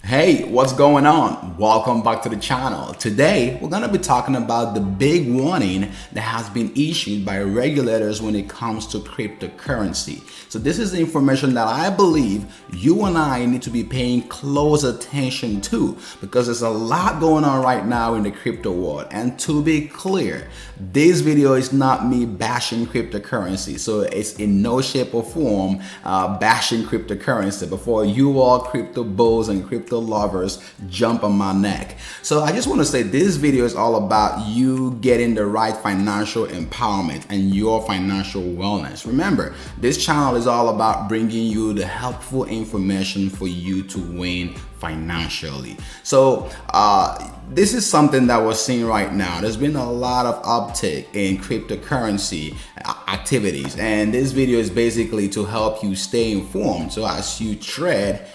Hey, what's going on? Welcome back to the channel. Today, we're going to be talking about the big warning that has been issued by regulators when it comes to cryptocurrency. So this is the information that I believe you and I need to be paying close attention to because there's a lot going on right now in the crypto world. And to be clear, this video is not me bashing cryptocurrency. So it's in no shape or form bashing cryptocurrency before you all crypto bulls and crypto lovers jump on my neck. So I just want to say this video is all about you getting the right financial empowerment and your financial wellness. Remember, this channel is all about bringing you the helpful information for you to win financially. So this is something that we're seeing right now. There's been a lot of uptick in cryptocurrency activities, and this video is basically to help you stay informed. So as you tread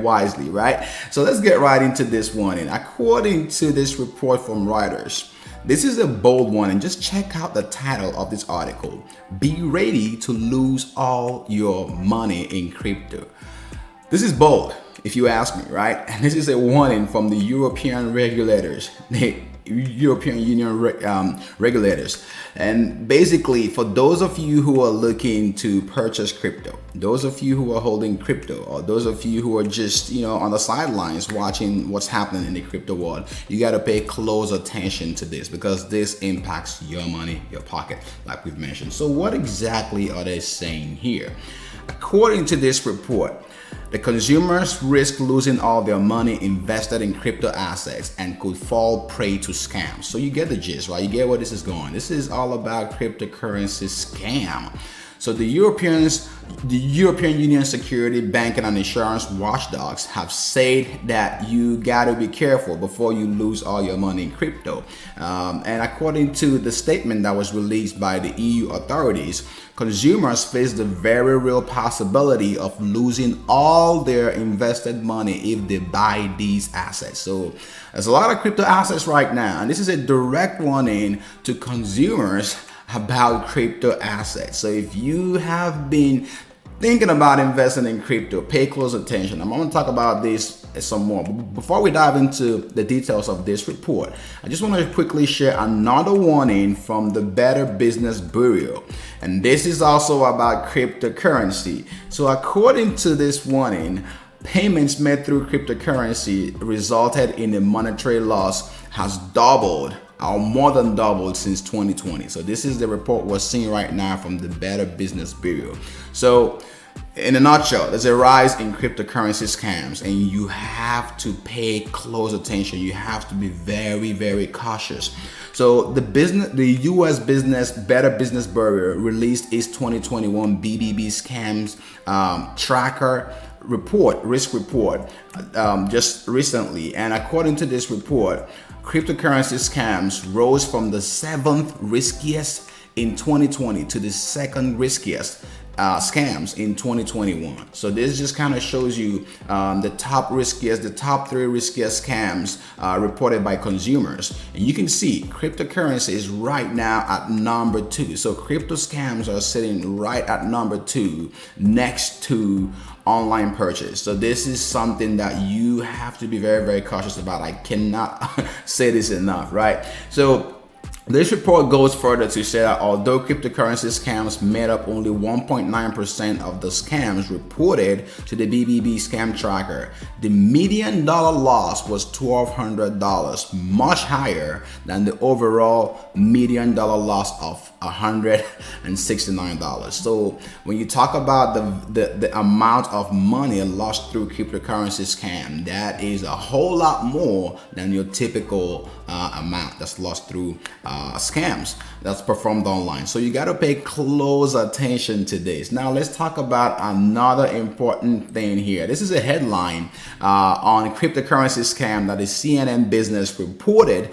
wisely, right? So let's get right into this one. And according to this report from Reuters, this is a bold one, and just check out the title of this article. Be ready to lose all your money in crypto. This is bold, if you ask me, right? And this is a warning from the European regulators, the European Union regulators. And basically, for those of you who are looking to purchase crypto, those of you who are holding crypto, or those of you who are just, on the sidelines watching what's happening in the crypto world, you got to pay close attention to this because this impacts your money, your pocket, like we've mentioned. So what exactly are they saying here? According to this report, the consumers risk losing all their money invested in crypto assets and could fall prey to scams. So you get the gist, right? You get where this is going. This is all about cryptocurrency scam. So the European Union security, banking, and insurance watchdogs have said that you got to be careful before you lose all your money in crypto. And according to the statement that was released by the EU authorities, consumers face the very real possibility of losing all their invested money if they buy these assets. So there's a lot of crypto assets right now, and this is a direct warning to consumers about crypto assets. So if you have been thinking about investing in crypto, pay close attention. I'm going to talk about this some more. But before we dive into the details of this report, I just want to quickly share another warning from the Better Business Bureau. And this is also about cryptocurrency. So according to this warning, payments made through cryptocurrency resulted in a monetary loss has doubled or more than doubled since 2020. So this is the report we're seeing right now from the Better Business Bureau. So in a nutshell, there's a rise in cryptocurrency scams, and you have to pay close attention. You have to be very, very cautious. So the US Better Business Bureau released its 2021 BBB scams tracker risk report just recently. And according to this report, cryptocurrency scams rose from the 7th riskiest in 2020 to the 2nd riskiest scams in 2021. So this just kind of shows you the top 3 riskiest scams reported by consumers. And you can see cryptocurrency is right now at number 2. So crypto scams are sitting right at number 2 next to online purchase. So this is something that you have to be very, very cautious about. I cannot say this enough, right? So this report goes further to say that although cryptocurrency scams made up only 1.9% of the scams reported to the BBB scam tracker, the median dollar loss was $1,200, much higher than the overall median dollar loss of $169. So when you talk about the amount of money lost through cryptocurrency scam, that is a whole lot more than your typical amount that's lost through scams that's performed online. So you got to pay close attention to this. Now let's talk about another important thing here. This is a headline on cryptocurrency scam that the CNN Business reported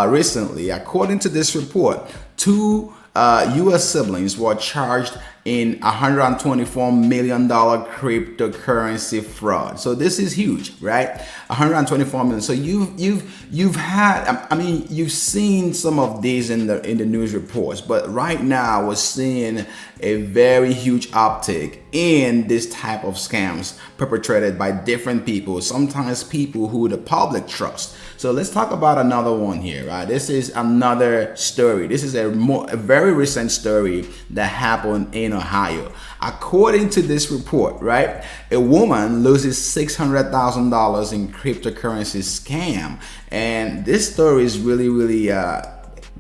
recently. According to this report, 2 US siblings were charged in $124 million cryptocurrency fraud. So this is huge, right? 124 million. So you've had, I mean, you've seen some of these in the news reports, but right now we're seeing a very huge uptick in this type of scams perpetrated by different people, sometimes people who the public trust. So let's talk about another one here, right? This is another story. This is a very recent story that happened in Ohio. According to this report, right, a woman loses $600,000 in cryptocurrency scam. And this story is really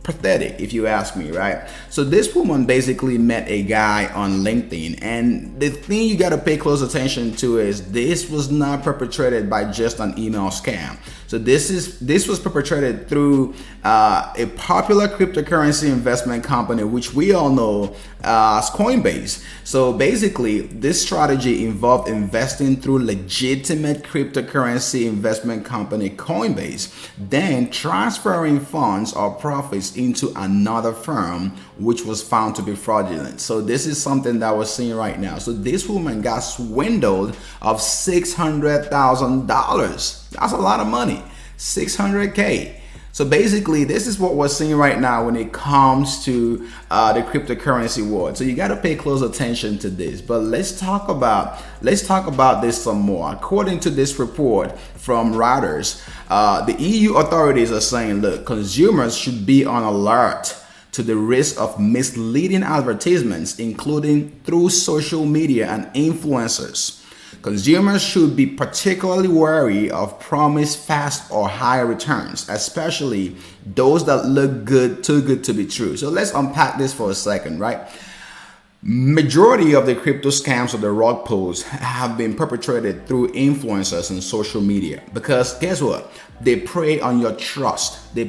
pathetic, if you ask me, right? So this woman basically met a guy on LinkedIn, and the thing you got to pay close attention to is this was not perpetrated by just an email scam. So this was perpetrated through a popular cryptocurrency investment company, which we all know as Coinbase. So basically, this strategy involved investing through legitimate cryptocurrency investment company Coinbase, then transferring funds or profits into another firm, which was found to be fraudulent. So this is something that we're seeing right now. So this woman got swindled of $600,000. That's a lot of money, 600K. So basically, this is what we're seeing right now when it comes to the cryptocurrency world. So you got to pay close attention to this. But let's talk about this some more. According to this report from Reuters, the EU authorities are saying, look, consumers should be on alert to the risk of misleading advertisements, including through social media and influencers. Consumers should be particularly wary of promised fast or high returns, especially those that look good, too good to be true. So let's unpack this for a second, right? Majority of the crypto scams or the rug pulls have been perpetrated through influencers and social media, because guess what? They prey on your trust. They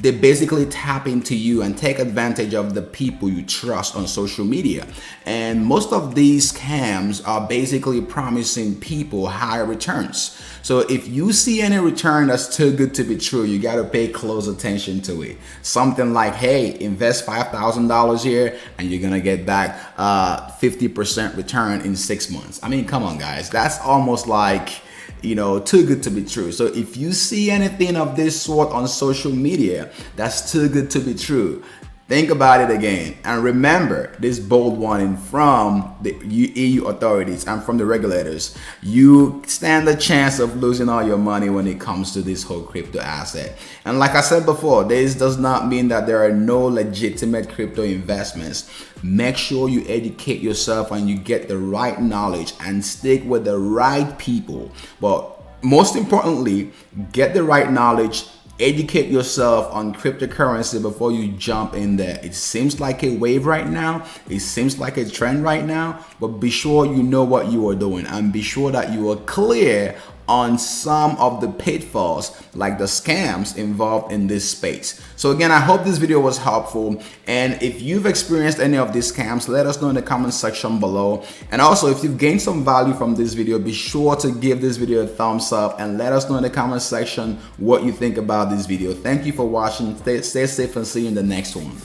basically tap into you and take advantage of the people you trust on social media. And most of these scams are basically promising people higher returns. So if you see any return that's too good to be true, you got to pay close attention to it. Something like, hey, invest $5,000 here and you're gonna get back 50% return in 6 months. I mean, come on, guys. That's almost like, you know, too good to be true. So if you see anything of this sort on social media that's too good to be true, think about it again. And remember this bold warning from the EU authorities and from the regulators. You stand a chance of losing all your money when it comes to this whole crypto asset. And like I said before, this does not mean that there are no legitimate crypto investments. Make sure you educate yourself and you get the right knowledge and stick with the right people. But most importantly, get the right knowledge. Educate yourself on cryptocurrency before you jump in there. It seems like a wave right now. It seems like a trend right now, but be sure you know what you are doing and be sure that you are clear on some of the pitfalls like the scams involved in this space. So again, I hope this video was helpful, and if you've experienced any of these scams, let us know in the comment section below. And also, if you've gained some value from this video, be sure to give this video a thumbs up and let us know in the comment section what you think about this video. Thank you for watching. Stay safe and see you in the next one.